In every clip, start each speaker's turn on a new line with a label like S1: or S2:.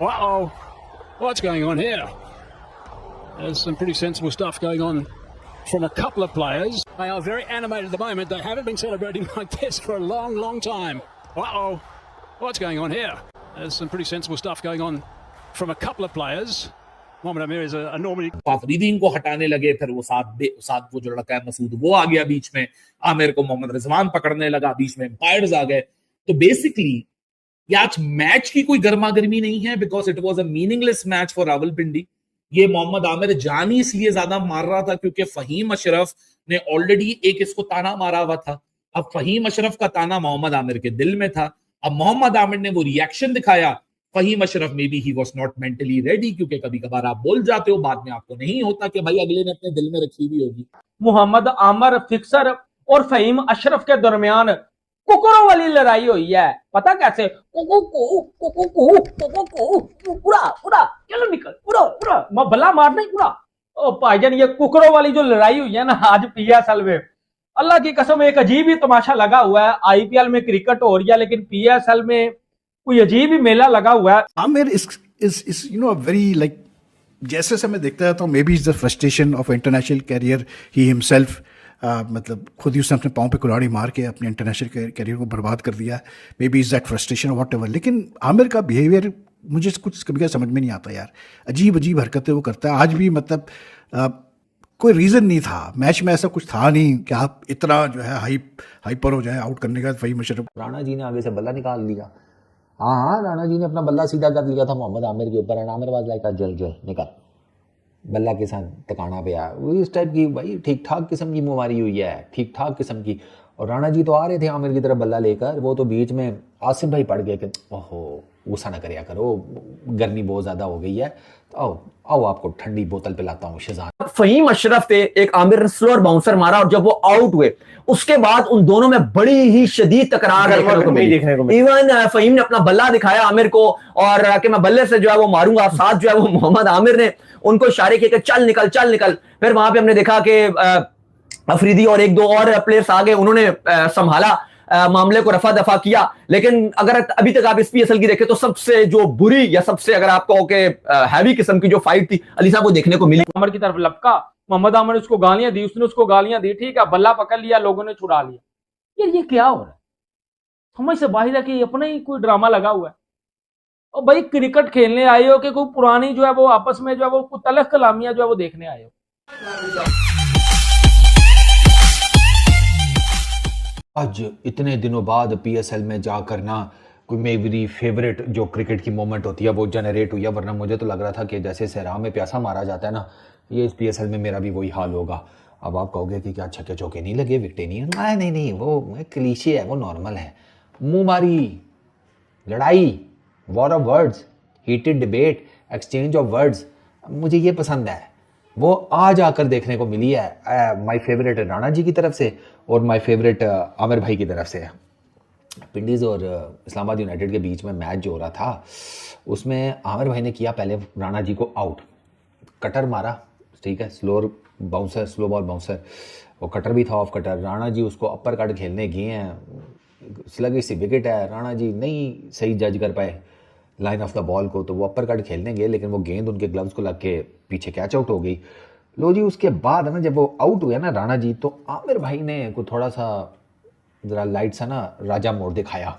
S1: Uh-oh. What's going on here? There's some pretty sensible stuff going on from a couple of players. They are very animated at the moment. They haven't been celebrating like this for a long, long time. Uh-oh. What's going on here? There's some pretty sensible stuff going on from a couple of players. Mohamed Amir is a normally...
S2: फाफरीदीन को हटाने लगे, फिर वो साथ वो जो लड़का है मसूद वो आ गया बीच में, आमिर को मोहम्मद रिजवान पकड़ने लगा, बीच में एम्पायर्स आ गए. तो बेसिकली ये आज मैच की कोई गर्मा गर्मी नहीं है, because it was a meaningless match for Rawalpindi. ये मोहम्मद आमिर जान ही इसलिए ज्यादा मार रहा था क्योंकि फहीम अशरफ ने ऑलरेडी एक इसको ताना मारा हुआ था. अब फहीम अशरफ का ताना मोहम्मद आमिर के दिल में था. अब मोहम्मद आमिर ने वो रिएक्शन दिखाया. Faheem Ashraf maybe he was not mentally ready, क्योंकि कभी कभार आप बोल जाते हो, बाद में आपको नहीं होता कि भाई अगले ने अपने दिल में रखी हुई होगी.
S3: मोहम्मद आमिर फिक्सर और फहीम अशरफ के दरमियान कुकुरों वाली लड़ाई हुई है. पता कैसे? उड़ा उड़ा चलो निकल, उड़ा उड़ा बल्ला मारना ही उड़ा. ओ भाईजान, ये कुकुरों वाली जो लड़ाई हुई है ना आज पीएसएल में, अल्लाह की कसम एक अजीब ही तमाशा लगा हुआ है. आईपीएल में क्रिकेट हो रही है, लेकिन पीएसएल में कोई अजीब ही मेला लगा हुआ है.
S4: Amir is you know very like, जैसे से मैं देखता था maybe is the frustration of international career. He himself मतलब खुद ही उसने अपने पाँव पे कुल्हाड़ी मार के अपने इंटरनेशनल कैरियर को बर्बाद कर दिया. May be is that frustration what ever. लेकिन आमिर का बिहेवियर मुझे कुछ कभी समझ में नहीं आता यार. अजीब अजीब हरकतें वो करता है. आज भी मतलब कोई रीज़न नहीं था मैच में, ऐसा कुछ था नहीं कि आप इतना जो है हाइपर हो जाए आउट करने का. फहीम अशरफ,
S5: राणा जी ने आगे से बल्ला निकाल लिया. हाँ, राणा जी ने अपना बल्ला सीधा कर लिया था मोहम्मद आमिर के ऊपर. आमिर वाज लाइक जल जल निकल, बल्ला के साथ टकाना पे आया. वो इस टाइप की भाई ठीक ठाक किस्म की मुमारी हुई है, ठीक ठाक किस्म की. और राणा जी तो आ रहे थे आमिर की तरफ बल्ला लेकर, वो तो बीच में आसिफ भाई पड़ गए कि ओहो गुस्सा ना करया करो, गर्मी बहुत ज़्यादा हो गई है, तो आओ आओ आपको ठंडी बोतल पिलाता हूँ शहजाद.
S6: फहीम अशरफ थे, एक आमिर ने स्लोअर बाउंसर मारा और जब वो आउट हुए उसके बाद उन दोनों में बड़ी ही शदीद तकरार देखने को मिली. इवन फहीम ने अपना बल्ला दिखाया आमिर को और कि मैं बल्ले से जो है वो मारूंगा. आप साथ जो है वो मोहम्मद आमिर ने उनको इशारे किए कि चल निकल चल निकल. फिर वहां पे हमने देखा कि अफरीदी और एक दो और प्लेयर्स आ गए, उन्होंने संभाला मामले को, रफा दफा किया. लेकिन अगर अभी तक आप इस पीएसएल की देखें तो सबसे जो बुरी या सबसे अगर आप कहो कि हैवी किस्म की जो फाइट थी अली साहब वो देखने को मिली.
S3: आमिर की तरफ लपका, मोहम्मद आमिर ने उसको गालियां दी, उसने उसको गालियां दी, ठीक है, बल्ला पकड़ लिया, लोगों ने छुड़ा लिया. यार ये क्या हो रहा है? समझ से बाहर है कि अपना ही कोई ड्रामा लगा हुआ है. और भाई क्रिकेट खेलने आए हो कि कोई पुरानी जो है वो आपस में जो है वो तलख कलामियां जो है वो देखने आए हो?
S5: आज इतने दिनों बाद पीएसएल में जाकर ना कोई मेरी फेवरेट जो क्रिकेट की मोमेंट होती है वो जनरेट हुई है. वरना मुझे तो लग रहा था कि जैसे सहरा में प्यासा मारा जाता है ना, ये इस पीएसएल में मेरा भी वही हाल होगा. अब आप कहोगे कि क्या छक्के चौके नहीं लगे, विकेटें नहीं है? नहीं, वो क्लीशे है, वो नॉर्मल है. मुंह मारी लड़ाई, war of words, heated debate, exchange of words, मुझे ये पसंद है. वो आज आकर देखने को मिली है माय फेवरेट राणा जी की तरफ से और माय फेवरेट आमिर भाई की तरफ से. पिंडीज़ और इस्लामाबाद यूनाइटेड के बीच में मैच जो हो रहा था उसमें आमिर भाई ने किया पहले राणा जी को आउट, कटर मारा, ठीक है, स्लो बॉल बाउंसर, वो कटर भी था ऑफ कटर. राणा जी उसको अपर कट खेलने गए हैं, स्लगिश सी विकेट है, राणा जी नहीं सही जज कर पाए लाइन ऑफ द बॉल को, तो वो अपर कट खेलने गए लेकिन वो गेंद उनके ग्लव्स को लग के पीछे कैच आउट हो गई. लो जी, उसके बाद ना जब वो आउट हुए ना राणा जी, तो आमिर भाई ने को थोड़ा सा ज़रा लाइट सा ना राजा मोड़ दिखाया,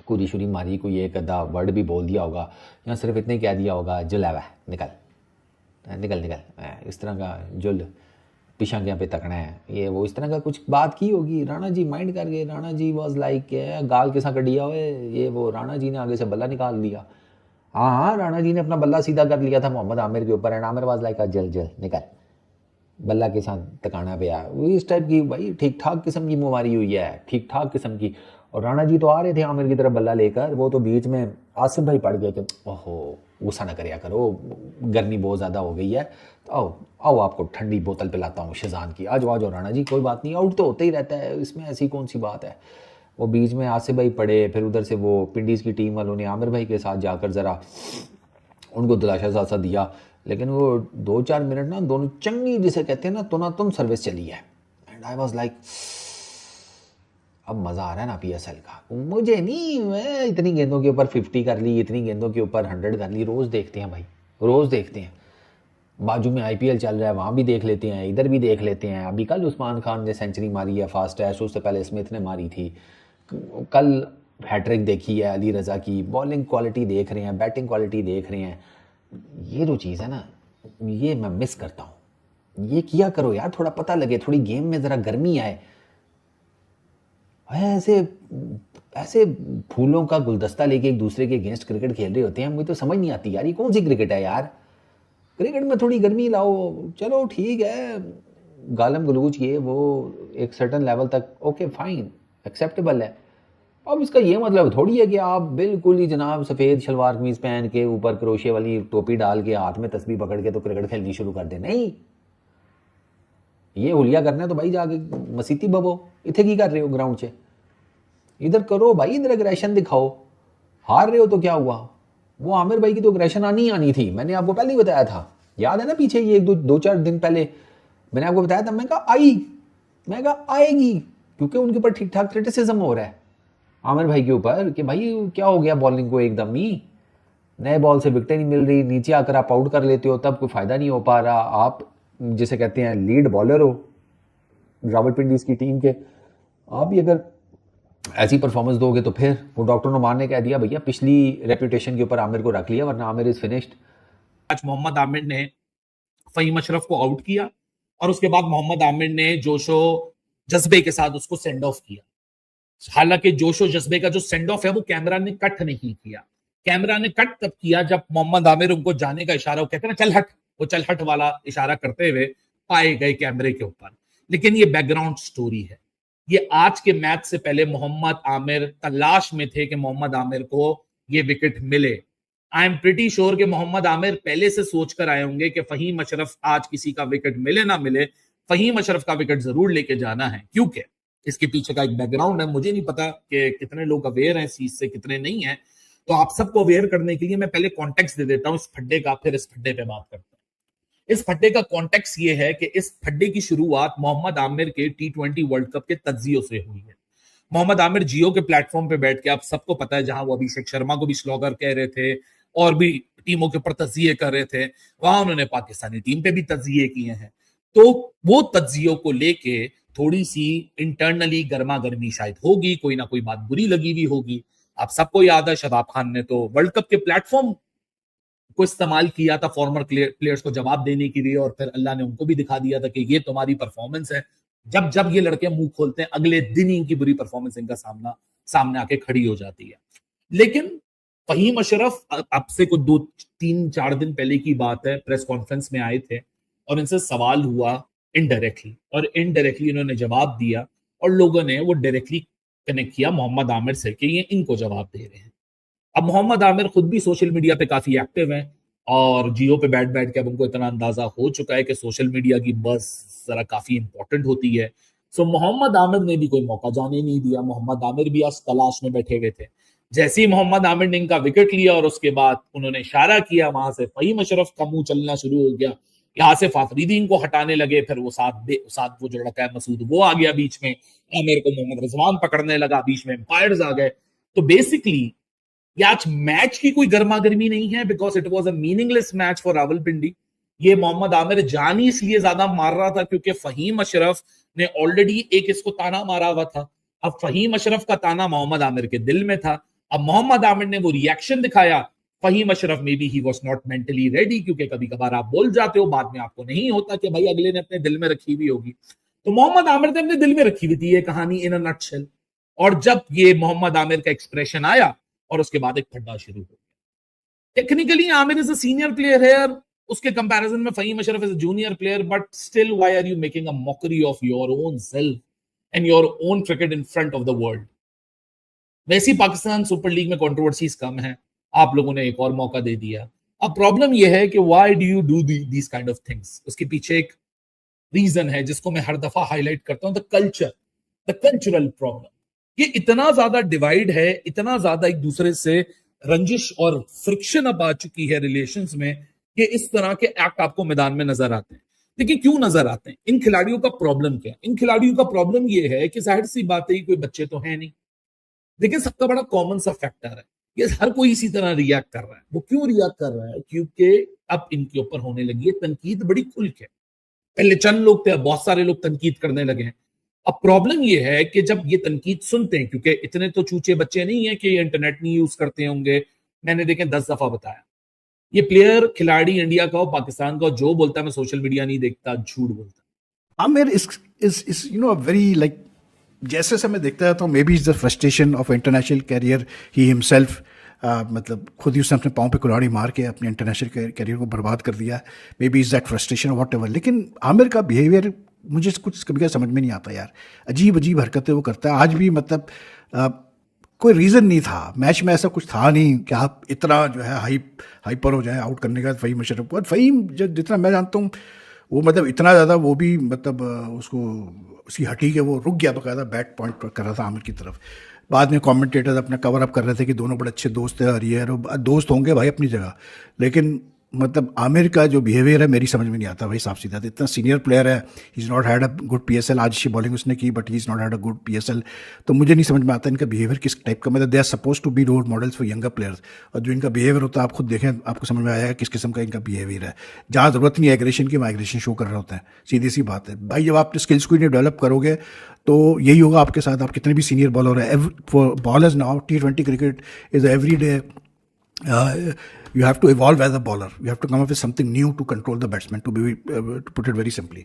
S5: कुरी शुरी मारी, कोई एक अद्धा वर्ड भी बोल दिया होगा या सिर्फ इतने ही कह दिया होगा जुल है निकल निकल निकल, इस तरह का जुल पिछा गया पे तकना है, ये वो इस तरह का कुछ बात की होगी. राणा जी माइंड कर गए. राणा जी वाज लाइक गाल के साथ कटिया हुए, ये वो राणा जी ने आगे से बल्ला निकाल लिया. हाँ, राणा जी ने अपना बल्ला सीधा कर लिया था मोहम्मद आमिर के ऊपर. एंड आमिर वाज लाइक जल जल निकल, बल्ला के साथ टकाना पे आया. वो इस टाइप की भाई ठीक ठाक किस्म की मुमारी हुई है, ठीक ठाक किस्म की. और राणा जी तो आ रहे थे आमिर की तरफ बल्ला लेकर, वो तो बीच में आसिफ भाई पड़ गए कि ओहो गुस्सा ना करया करो, गर्मी बहुत ज़्यादा हो गई है, तो आओ आओ आपको ठंडी बोतल पिलाता हूँ शहजान की. आज वाज राणा जी, कोई बात नहीं, आउट तो होता ही रहता है, इसमें ऐसी कौन सी बात है. वो बीच में आसिफ भाई पड़े, फिर उधर से वो पिंडीज़ की टीम वालों ने आमिर भाई के साथ जाकर ज़रा उनको दिलाशा सा दिया. लेकिन वो 2-4 मिनट ना दोनों चंगी जिसे कहते हैं ना तो ना तुम सर्विस चली है. एंड आई वाज लाइक अब मज़ा आ रहा है ना पीएसएल का। मुझे नहीं, मैं इतनी गेंदों के ऊपर 50 कर ली, इतनी गेंदों के ऊपर 100 कर ली, रोज़ देखते हैं भाई, रोज़ देखते हैं। बाजू में आईपीएल चल रहा है, वहाँ भी देख लेते हैं, इधर भी देख लेते हैं। अभी कल उस्मान खान ने सेंचुरी मारी है फास्ट टेस्ट, उससे पहले स्मिथ ने मारी थी। कल हैट्रिक देखी है अली रज़ा की। बॉलिंग क्वालिटी देख रहे हैं, बैटिंग क्वालिटी देख रहे हैं। ये जो चीज़ है ना, ये मैं मिस करता हूँ। ये किया करो यार, थोड़ा पता लगे, थोड़ी गेम में ज़रा गर्मी आए। ऐसे ऐसे फूलों का गुलदस्ता लेके एक दूसरे के अगेंस्ट क्रिकेट खेल रहे होते हैं। मुझे तो समझ नहीं आती यार, ये कौन सी क्रिकेट है यार। क्रिकेट में थोड़ी गर्मी लाओ, चलो ठीक है, गालम गलूच ये वो एक सर्टन लेवल तक ओके फाइन एक्सेप्टेबल है। अब इसका ये मतलब थोड़ी है कि आप बिल्कुल ही जनाब सफ़ेद शलवार कमीज पहन के ऊपर क्रोशिया वाली टोपी डाल के हाथ में तस्बीह पकड़ के तो क्रिकेट खेलनी शुरू कर दे। नहीं, ये हुलिया करना है तो भाई जाके मसीती बबो, इतने की कर रहे हो ग्राउंड से, इधर करो भाई, इधर एग्रेशन दिखाओ। हार रहे हो तो क्या हुआ, वो आमिर भाई की तो एग्रेशन आनी थी। मैंने आपको पहले ही बताया था, याद है ना, पीछे ये दो चार दिन पहले मैंने आपको बताया था। मैं कहा आएगी, क्योंकि उनके ऊपर ठीक ठाक क्रिटिसिज्म हो रहा है आमिर भाई के ऊपर कि भाई क्या हो गया बॉलिंग को, एकदम ही नए बॉल से विकेटें नहीं मिल रही, नीचे आकर आप आउट कर लेते हो तब कोई फायदा नहीं हो पा रहा। आप जिसे कहते हैं लीड बॉलर हो रावलपिंडी की टीम के, आप भी अगर ऐसी परफॉर्मेंस दोगे तो फिर वो डॉक्टर नोमान ने कह दिया भैया पिछली रेपुटेशन के ऊपर आमिर को रख लिया, वरना आमिर इज फिनिश्ड।
S2: आज मोहम्मद आमिर ने फहीम अशरफ को आउट किया और उसके बाद मोहम्मद आमिर ने जोशो जज्बे के साथ उसको सेंड ऑफ किया। हालांकि जोशो जज्बे का जो सेंड ऑफ है वो कैमरा ने कट नहीं किया। कैमरा ने कट तब किया जब मोहम्मद आमिर उनको जाने का इशारा, वो कहते हैं ना चल हट, वो चल हट वाला इशारा करते हुए पाए गए कैमरे के ऊपर। लेकिन ये बैकग्राउंड स्टोरी है। ये आज के मैच से पहले मोहम्मद आमिर तलाश में थे कि मोहम्मद आमिर को ये विकेट मिले। आई एम प्रिटी श्योर कि मोहम्मद आमिर पहले से सोचकर आए होंगे कि फहीम अशरफ आज किसी का विकेट मिले ना मिले, फहीम अशरफ का विकेट जरूर लेके जाना है, क्योंकि इसके पीछे का एक बैकग्राउंड है। मुझे नहीं पता कि कितने लोग अवेयर हैं इस चीज से, कितने नहीं है। तो आप सबको अवेयर करने के लिए मैं पहले कॉन्टेक्स्ट दे देता हूं इस फड्डे का, फिर इस फड्डे पे बात करते हैं। इस फड्डे का कॉन्टेक्स्ट ये है कि इस फड्डे की शुरुआत मोहम्मद आमिर के T20 वर्ल्ड कप के तज्जियों से हुई है। मोहम्मद आमिर जियो के प्लेटफॉर्म पे बैठ के, आप सबको पता है, जहां वो अभिषेक शर्मा को भी स्लॉगर कह रहे थे और भी टीमों के ऊपर तज्जिए कर रहे थे, वहां उन्होंने पाकिस्तानी टीम पे भी तज्जिए किए हैं। तो वो तज्जियों को लेके थोड़ी सी इंटरनली गर्मा गर्मी शायद होगी, कोई ना कोई बात बुरी लगी हुई होगी। आप सबको याद है शादाब खान ने तो वर्ल्ड कप के प्लेटफॉर्म को इस्तेमाल किया था फॉर्मर प्लेयर्स को जवाब देने के लिए, और फिर अल्लाह ने उनको भी दिखा दिया था कि ये तुम्हारी परफॉर्मेंस है। जब जब ये लड़के मुंह खोलते हैं, अगले दिन ही इनकी बुरी परफॉर्मेंस इनका सामने आके खड़ी हो जाती है। लेकिन फहीम अशरफ अब से कुछ 2-3-4 दिन पहले की बात है, प्रेस कॉन्फ्रेंस में आए थे और इनसे सवाल हुआ इनडायरेक्टली, और इनडायरेक्टली इन्होंने जवाब दिया और लोगों ने वो डायरेक्टली कनेक्ट किया मोहम्मद आमिर से कि ये इनको जवाब दे रहे हैं। अब मोहम्मद आमिर खुद भी सोशल मीडिया पे काफी एक्टिव हैं और जियो पे बैठ बैठ के अब उनको इतना अंदाजा हो चुका है कि सोशल मीडिया की बस जरा काफी इंपॉर्टेंट होती है। सो मोहम्मद आमिर ने भी कोई मौका जाने नहीं दिया। मोहम्मद आमिर भी आज तलाश में बैठे हुए थे। जैसे ही मोहम्मद आमिर ने इनका विकेट लिया और उसके बाद उन्होंने इशारा किया, वहां से फहीम अशरफ का मुंह चलना शुरू हो गया। यहाँ से फाफरीदी इनको हटाने लगे, फिर वो साथ वो जो लड़का है मसूद वो आ गया बीच में, आमिर को मोहम्मद रिजवान पकड़ने लगा, बीच में एम्पायर्स आ गए। तो बेसिकली ये आज मैच की कोई गर्मा गर्मी नहीं है, because it was a meaningless match for Rawalpindi. ये मोहम्मद आमिर जान ही इसलिए ज्यादा मार रहा था क्योंकि फहीम अशरफ ने ऑलरेडी एक इसको ताना मारा हुआ था। अब फहीम अशरफ का ताना मोहम्मद आमिर के दिल में था। अब मोहम्मद आमिर ने वो रिएक्शन दिखाया। Faheem Ashraf maybe he was not mentally ready, क्योंकि कभी कभार आप बोल जाते हो, बाद में आपको नहीं होता कि भाई अगले ने अपने दिल में रखी हुई होगी। तो मोहम्मद आमिर ने अपने दिल में रखी हुई थी ये कहानी इन अ नटशेल। और जब ये मोहम्मद आमिर का एक्सप्रेशन आया और उसके बाद एक फड्डा शुरू हो गया। Technically Amir is a senior player है, उसके कंपैरिजन में Faheem Ashraf is a junior player, but still why are you making a mockery of your own self and your own cricket in front of the world. वैसी Pakistan Super League में controversies कम है, आप लोगों ने एक और मौका दे दिया। अब प्रॉब्लम यह है कि why do you do these kind of things. उसके पीछे एक रीजन है जिसको मैं हर दफा हाईलाइट करता हूं, द कल्चरल प्रॉब्लम। ये इतना ज्यादा डिवाइड है, इतना ज्यादा एक दूसरे से रंजिश और फ्रिक्शन अब आ चुकी है रिलेशंस में कि इस तरह के एक्ट आपको मैदान में नजर आते हैं। देखिए क्यों नजर आते हैं इन खिलाड़ियों का प्रॉब्लम क्या है? इन खिलाड़ियों का प्रॉब्लम ये है कि जाहिर सी बात है, कोई बच्चे तो है नहीं। देखिए सबका बड़ा कॉमन सा फैक्टर है, ये हर कोई इसी तरह रिएक्ट कर रहा है। वो क्यों रिएक्ट कर रहा है? क्योंकि अब इनके ऊपर होने लगी है तनकीद बड़ी खुल के। पहले चंद लोग थे, अब बहुत सारे लोग तनकीद करने लगे हैं। अब प्रॉब्लम ये है कि जब ये तनकीद सुनते हैं, क्योंकि इतने तो चूचे बच्चे नहीं है कि ये इंटरनेट नहीं यूज करते होंगे। मैंने देखें 10 दफा बताया, ये प्लेयर खिलाड़ी इंडिया का हो पाकिस्तान का हो, जो बोलता है मैं सोशल मीडिया नहीं देखता, झूठ बोलता।
S4: Aamir is you know a very like जैसे से मैं देखता था maybe is the frustration of international career he himself मतलब खुद ही उसने अपने पाँव पे कुल्हाड़ी मार के अपने इंटरनेशनल कैरियर को बर्बाद कर दिया। May be is that frustration what ever. लेकिन आमिर का बिहेवियर मुझे कुछ कभी समझ में नहीं आता यार। अजीब अजीब हरकतें वो करता है आज भी। मतलब कोई रीज़न नहीं था मैच में, ऐसा कुछ था नहीं कि आप इतना जो है हाइपर हो जाए आउट करने का फ़हीम अशरफ। और फ़हीम जितना मैं जानता हूँ वो मतलब इतना ज़्यादा वो भी मतलब उसको उसकी हटी के वो रुक गया, बकायदा बैट पॉइंट पर कर रहा था आमिर की तरफ। बाद में कमेंटेटर्स अपना कवर अप कर रहे थे कि दोनों बड़े अच्छे दोस्त हैं और ये दोस्त होंगे भाई अपनी जगह। लेकिन मतलब आमिर का जो बिहेवियर है मेरी समझ में नहीं आता भाई, साफ सीधा। इतना सीनियर प्लेयर है, he is not had a good PSL। आज अच्छी बॉलिंग उसने की but he is not had a good PSL। तो मुझे नहीं समझ में आता इनका बिहेवियर किस टाइप का। मतलब they are suppose to be role models for younger players, और जो इनका बिहेवियर होता है आप खुद देखें, आपको समझ में आएगा किस किस्म का इनका बिहेवियर है। जहाँ ज़रूरत नहीं है एग्रेशन की, वहाँ एग्रेशन शो कर रहे होते हैं। सीधी सी बात है भाई, जब आप स्किल्स को नहीं डेवलप करोगे तो यही होगा आपके साथ। आप कितने भी सीनियर बॉलर है, for bowlers now T20 cricket is a everyday you have to evolve as a bowler. You have to come up with something new to control the batsman, to put it very simply.